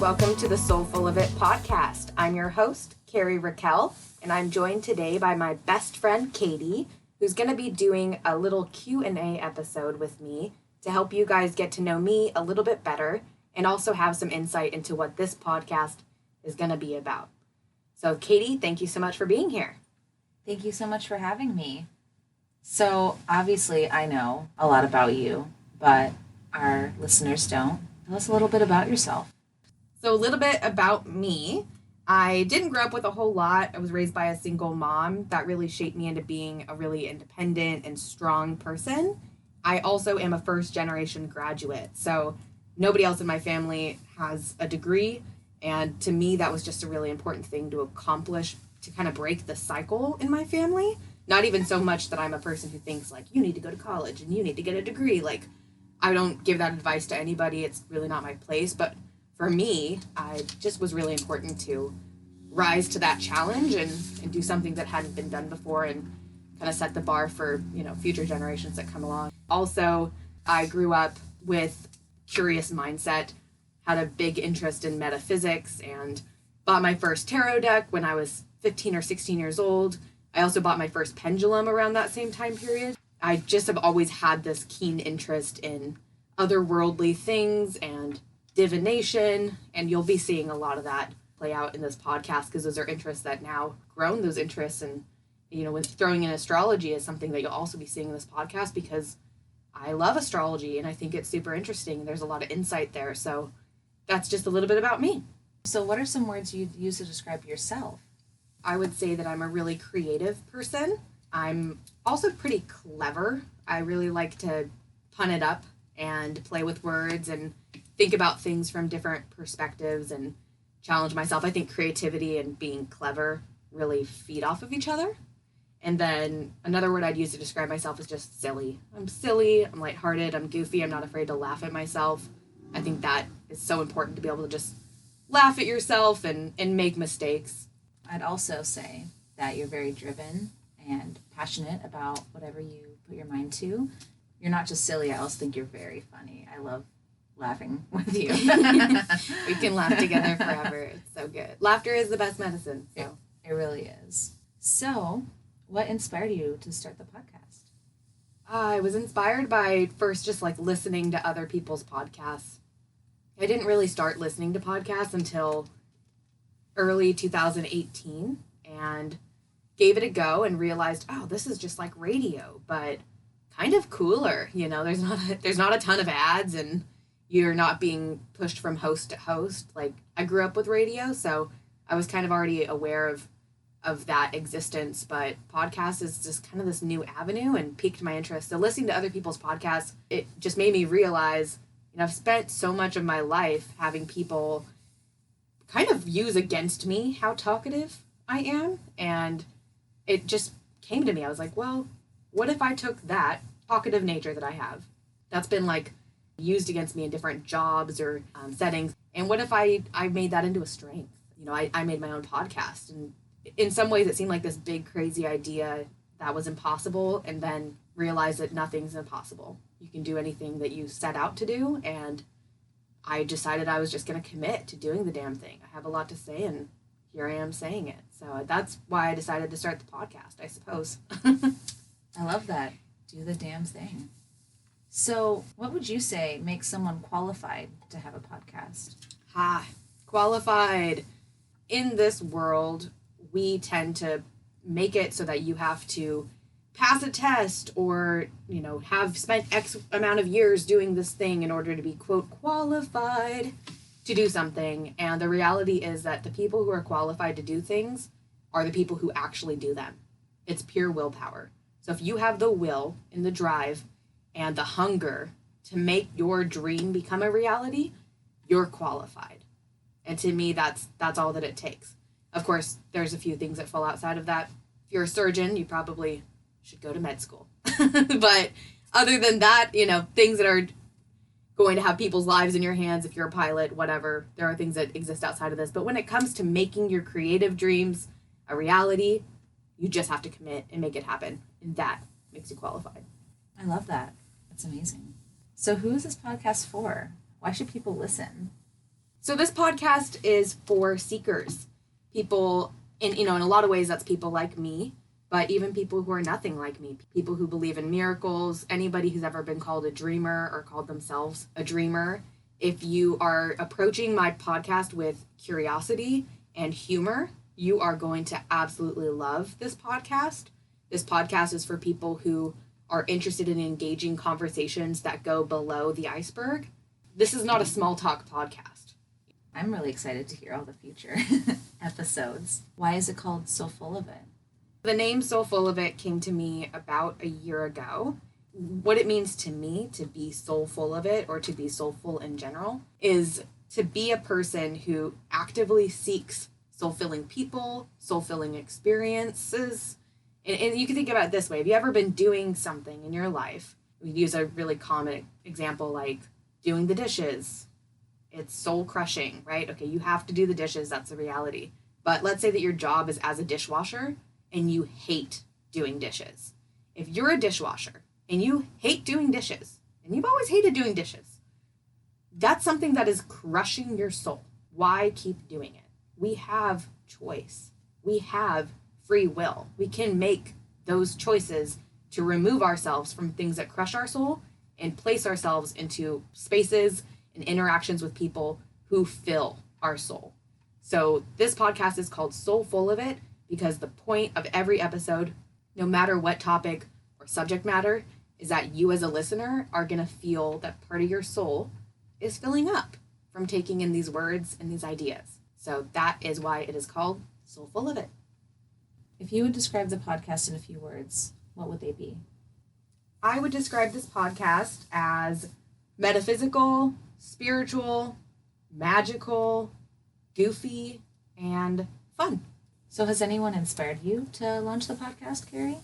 welcome to the Soulful of It podcast. I'm your host, Kari Raquel, and I'm joined today by my best friend, Katie, who's going to be doing a little Q&A episode with me to help you guys get to know me a little bit better and also have some insight into what this podcast is going to be about. So, Katie, thank you so much for being here. Thank you so much for having me. So, obviously, I know a lot about you, but our listeners don't. Tell us a little bit about yourself. So a little bit about me. I didn't grow up with a whole lot. I was raised by a single mom. That really shaped me into being a really independent and strong person. I also am a first-generation graduate, so nobody else in my family has a degree, and to me that was just a really important thing to accomplish to kind of break the cycle in my family. Not even so much that I'm a person who thinks, like, you need to go to college and you need to get a degree. Like, I don't give that advice to anybody. It's really not my place, but for me, I just was really important to rise to that challenge and do something that hadn't been done before and kind of set the bar for, future generations that come along. Also, I grew up with curious mindset, had a big interest in metaphysics, and bought my first tarot deck when I was 15 or 16 years old. I also bought my first pendulum around that same time period. I just have always had this keen interest in otherworldly things and divination, and you'll be seeing a lot of that play out in this podcast because those are interests that now grown those interests. And with throwing in astrology is something that you'll also be seeing in this podcast because I love astrology and I think it's super interesting. There's a lot of insight there, so that's just a little bit about me. So what are some words you'd use to describe yourself? I would say that I'm a really creative person. I'm also pretty clever. I really like to pun it up and play with words and think about things from different perspectives and challenge myself. I think creativity and being clever really feed off of each other. And then another word I'd use to describe myself is just silly. I'm silly, I'm lighthearted, I'm goofy, I'm not afraid to laugh at myself. I think that is so important to be able to just laugh at yourself and make mistakes. I'd also say that you're very driven and passionate about whatever you put your mind to. You're not just silly, I also think you're very funny. I love laughing with you. We can laugh together forever. It's so good. Laughter is the best medicine. So it really is. So, what inspired you to start the podcast? I was inspired by first just like listening to other people's podcasts. I didn't really start listening to podcasts until early 2018 and gave it a go and realized, oh, this is just like radio, but kind of cooler. There's not a ton of ads and you're not being pushed from host to host. Like, I grew up with radio, so I was kind of already aware of that existence, but podcast is just kind of this new avenue and piqued my interest. So listening to other people's podcasts, it just made me realize, I've spent so much of my life having people kind of use against me how talkative I am, and it just came to me. I was like, well, what if I took that talkative nature that I have that's been like used against me in different jobs or settings, and what if I made that into a strength? I made my own podcast, and in some ways it seemed like this big crazy idea that was impossible, and then realized that nothing's impossible. You can do anything that you set out to do, and I decided I was just going to commit to doing the damn thing. I have a lot to say, and here I am saying it. So that's why I decided to start the podcast, I suppose. I love that. Do the damn thing. So what would you say makes someone qualified to have a podcast? Qualified. In this world, we tend to make it so that you have to pass a test or, have spent X amount of years doing this thing in order to be, quote, qualified to do something. And the reality is that the people who are qualified to do things are the people who actually do them. It's pure willpower. So if you have the will and the drive and the hunger to make your dream become a reality, you're qualified. And to me, that's all that it takes. Of course, there's a few things that fall outside of that. If you're a surgeon, you probably should go to med school. But other than that, things that are going to have people's lives in your hands, if you're a pilot, whatever, there are things that exist outside of this. But when it comes to making your creative dreams a reality, you just have to commit and make it happen. And that makes you qualified. I love that. That's amazing. So who is this podcast for? Why should people listen? So this podcast is for seekers, people in a lot of ways that's people like me, but even people who are nothing like me, people who believe in miracles, anybody who's ever been called a dreamer or called themselves a dreamer. If you are approaching my podcast with curiosity and humor, you are going to absolutely love this podcast. This podcast is for people who are interested in engaging conversations that go below the iceberg. This is not a small talk podcast. I'm really excited to hear all the future episodes. Why is it called Soulful of It? The name Soulful of It came to me about a year ago. What it means to me to be soulful of it, or to be soulful in general, is to be a person who actively seeks soul-filling people, soul-filling experiences. And you can think about it this way. Have you ever been doing something in your life? We use a really common example like doing the dishes. It's soul-crushing, right? Okay, you have to do the dishes. That's the reality. But let's say that your job is as a dishwasher and you hate doing dishes. If you're a dishwasher and you hate doing dishes, and you've always hated doing dishes, that's something that is crushing your soul. Why keep doing it? We have choice. We have free will. We can make those choices to remove ourselves from things that crush our soul and place ourselves into spaces and interactions with people who fill our soul. So this podcast is called Soulful of It because the point of every episode, no matter what topic or subject matter, is that you as a listener are going to feel that part of your soul is filling up from taking in these words and these ideas. So that is why it is called Soulful of It. If you would describe the podcast in a few words, what would they be? I would describe this podcast as metaphysical, spiritual, magical, goofy, and fun. So has anyone inspired you to launch the podcast, Kari?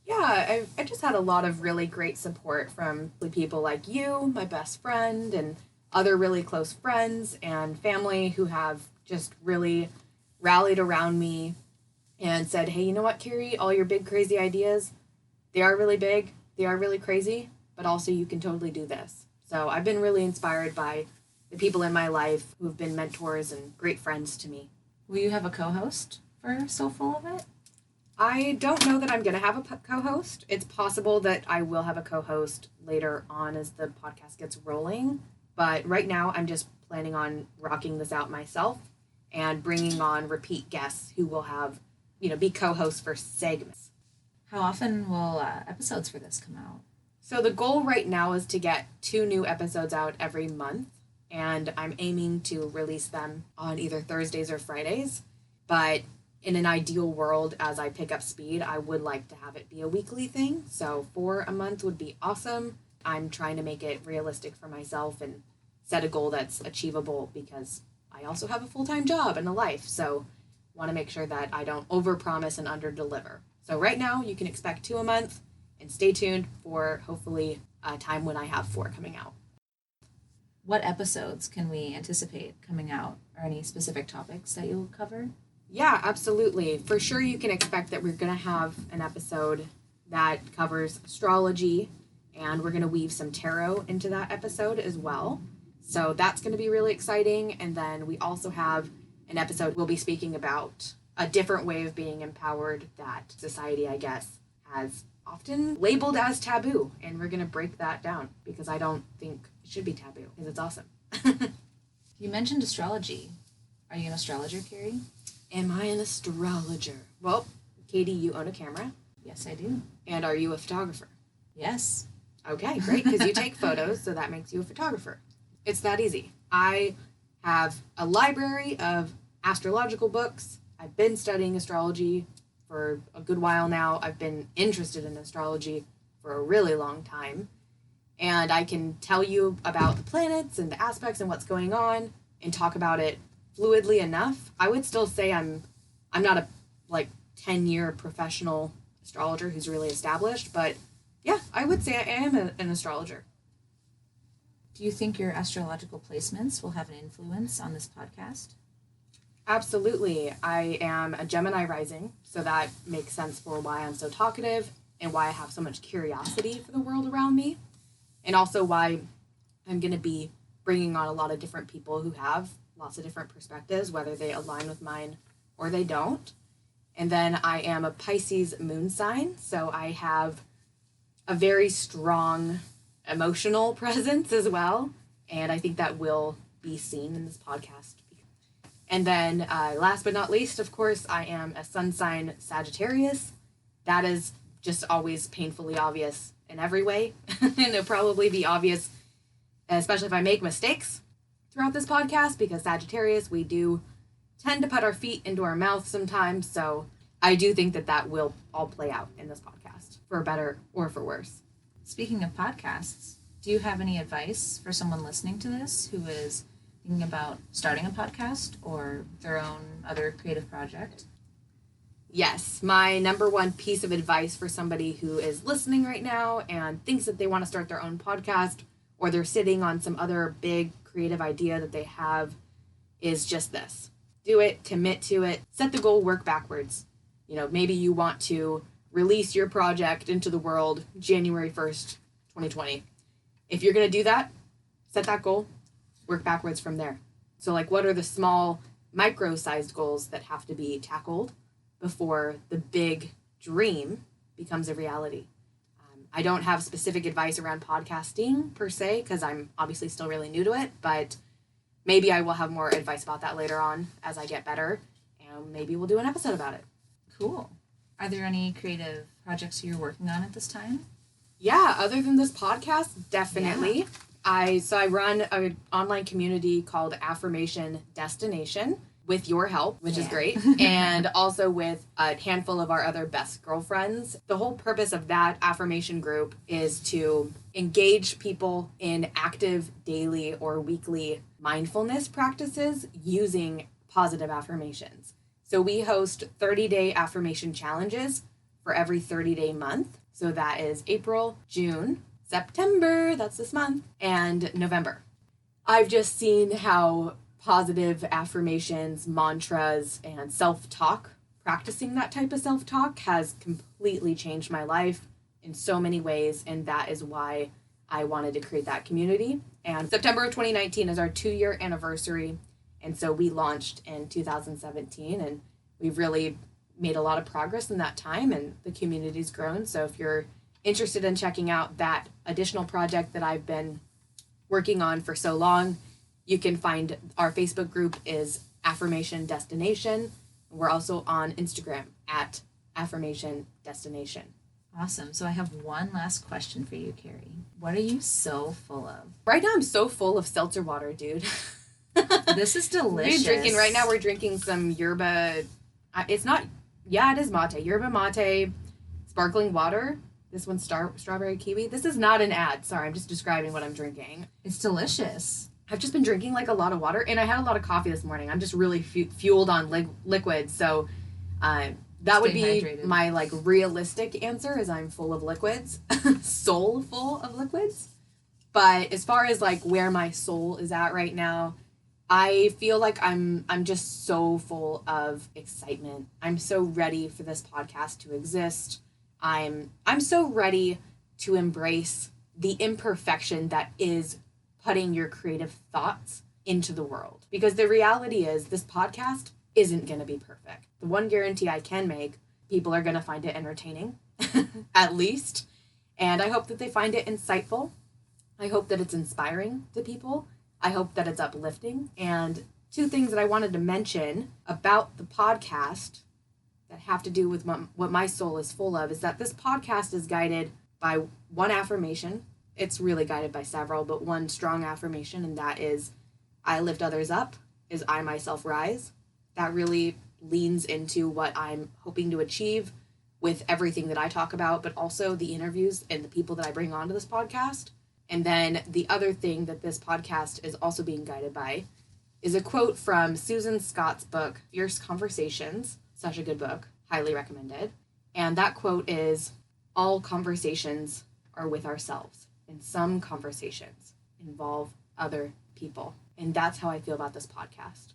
Yeah, I just had a lot of really great support from people like you, my best friend, and other really close friends and family who have just really rallied around me and said, hey, you know what, Kari, all your big crazy ideas, they are really big, they are really crazy, but also you can totally do this. So I've been really inspired by the people in my life who've been mentors and great friends to me. Will you have a co-host for Soulful of It? I don't know that I'm going to have a co-host. It's possible that I will have a co-host later on as the podcast gets rolling. But right now, I'm just planning on rocking this out myself and bringing on repeat guests who will have, be co-hosts for segments. How often will episodes for this come out? So the goal right now is to get 2 new episodes out every month. And I'm aiming to release them on either Thursdays or Fridays. But in an ideal world, as I pick up speed, I would like to have it be a weekly thing. So 4 a month would be awesome. I'm trying to make it realistic for myself and set a goal that's achievable because I also have a full-time job and a life. So want to make sure that I don't overpromise and underdeliver. So right now you can expect 2 a month and stay tuned for hopefully a time when I have 4 coming out. What episodes can we anticipate coming out, or any specific topics that you'll cover? Yeah, absolutely. For sure you can expect that we're going to have an episode that covers astrology, and we're going to weave some tarot into that episode as well. So that's going to be really exciting. And then we also have an episode we'll be speaking about a different way of being empowered that society, I guess, has often labeled as taboo. And we're going to break that down because I don't think it should be taboo because it's awesome. You mentioned astrology. Are you an astrologer, Kari? Am I an astrologer? Well, Katie, you own a camera. Yes, I do. And are you a photographer? Yes. Okay, great, because you take photos, so that makes you a photographer. It's that easy. I have a library of astrological books. I've been studying astrology for a good while now. I've been interested in astrology for a really long time. And I can tell you about the planets and the aspects and what's going on and talk about it fluidly enough. I would still say I'm not a 10-year professional astrologer who's really established, but yeah, I would say I am an astrologer. Do you think your astrological placements will have an influence on this podcast? Absolutely. I am a Gemini rising, so that makes sense for why I'm so talkative and why I have so much curiosity for the world around me, and also why I'm going to be bringing on a lot of different people who have lots of different perspectives, whether they align with mine or they don't. And then I am a Pisces moon sign, so I have a very strong emotional presence as well, and I think that will be seen in this podcast. And then last but not least, of course, I am a sun sign Sagittarius. That is just always painfully obvious in every way, and it'll probably be obvious, especially if I make mistakes throughout this podcast, because Sagittarius, we do tend to put our feet into our mouth sometimes, so I do think that that will all play out in this podcast, for better or for worse. Speaking of podcasts, do you have any advice for someone listening to this who is thinking about starting a podcast or their own other creative project? Yes, my number one piece of advice for somebody who is listening right now and thinks that they want to start their own podcast, or they're sitting on some other big creative idea that they have, is just this. Do it, commit to it, set the goal, work backwards. You know, maybe you want to release your project into the world January 1st, 2020. If you're going to do that, set that goal, work backwards from there. So, like, what are the small, micro-sized goals that have to be tackled before the big dream becomes a reality? I don't have specific advice around podcasting per se, because I'm obviously still really new to it, but maybe I will have more advice about that later on as I get better, and maybe we'll do an episode about it. Cool. Are there any creative projects you're working on at this time? Yeah, other than this podcast, definitely. Yeah. I run an online community called Affirmation Destination with your help, which is great, and also with a handful of our other best girlfriends. The whole purpose of that affirmation group is to engage people in active daily or weekly mindfulness practices using positive affirmations. So we host 30-day affirmation challenges for every 30-day month. So that is April, June, September, that's this month, and November. I've just seen how positive affirmations, mantras, and self-talk, practicing that type of self-talk has completely changed my life in so many ways, and that is why I wanted to create that community. And September of 2019 is our 2-year anniversary, and so we launched in 2017, and we've really made a lot of progress in that time, and the community's grown. So if you're interested in checking out that additional project that I've been working on for so long, you can find our Facebook group is Affirmation Destination. We're also on Instagram at Affirmation Destination. Awesome. So I have one last question for you, Kari. What are you so full of? Right now I'm so full of seltzer water, dude. This is delicious. We're drinking some yerba. It's not, yeah, it is mate. Yerba mate, sparkling water. This one's strawberry kiwi. This is not an ad. Sorry, I'm just describing what I'm drinking. It's delicious. I've just been drinking like a lot of water, and I had a lot of coffee this morning. I'm just really fueled on liquids, so that would be hydrated. My like realistic answer is I'm full of liquids, soul full of liquids. But as far as like where my soul is at right now, I feel like I'm just so full of excitement. I'm so ready for this podcast to exist. I'm so ready to embrace the imperfection that is putting your creative thoughts into the world. Because the reality is this podcast isn't going to be perfect. The one guarantee I can make, people are going to find it entertaining, at least. And I hope that they find it insightful. I hope that it's inspiring to people. I hope that it's uplifting. And 2 things that I wanted to mention about the podcast that have to do with what my soul is full of is that this podcast is guided by one affirmation. It's really guided by several, but one strong affirmation, and that is, I lift others up, is I myself rise. That really leans into what I'm hoping to achieve with everything that I talk about, but also the interviews and the people that I bring onto this podcast. And then the other thing that this podcast is also being guided by is a quote from Susan Scott's book, Fierce Conversations. Such a good book. Highly recommended. And that quote is, all conversations are with ourselves, and some conversations involve other people. And that's how I feel about this podcast.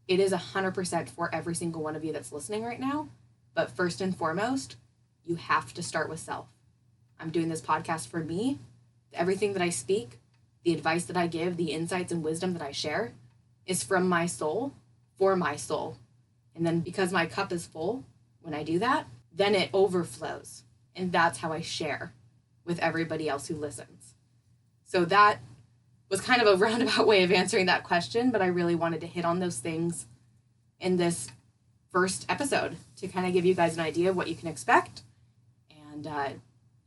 It is 100% for every single one of you that's listening right now. But first and foremost, you have to start with self. I'm doing this podcast for me. Everything that I speak, the advice that I give, the insights and wisdom that I share is from my soul for my soul. And then because my cup is full, when I do that, then it overflows. And that's how I share with everybody else who listens. So that was kind of a roundabout way of answering that question, but I really wanted to hit on those things in this first episode to kind of give you guys an idea of what you can expect, and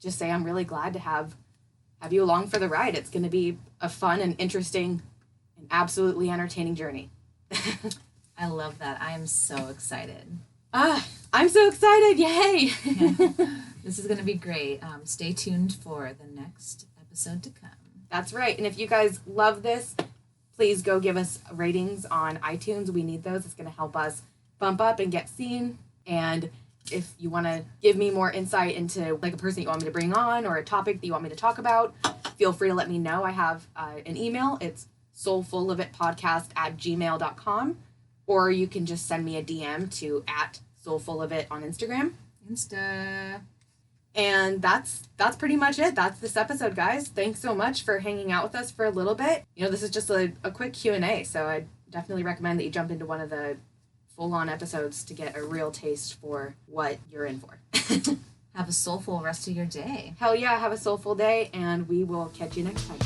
just say I'm really glad to have you along for the ride. It's going to be a fun and interesting and absolutely entertaining journey. I love that. I am so excited. I'm so excited. Yay. This is going to be great. Stay tuned for the next episode to come. That's right. And if you guys love this, please go give us ratings on iTunes. We need those. It's going to help us bump up and get seen. And if you want to give me more insight into like a person you want me to bring on or a topic that you want me to talk about, feel free to let me know. I have an email. It's soulfulofitpodcast@gmail.com. Or you can just send me a DM to @soulfulofit on Instagram. Insta. And that's pretty much it. That's this episode, guys. Thanks so much for hanging out with us for a little bit. You know, this is just a quick Q&A, so I definitely recommend that you jump into one of the full-on episodes to get a real taste for what you're in for. Have a soulful rest of your day. Hell yeah, have a soulful day, and we will catch you next time.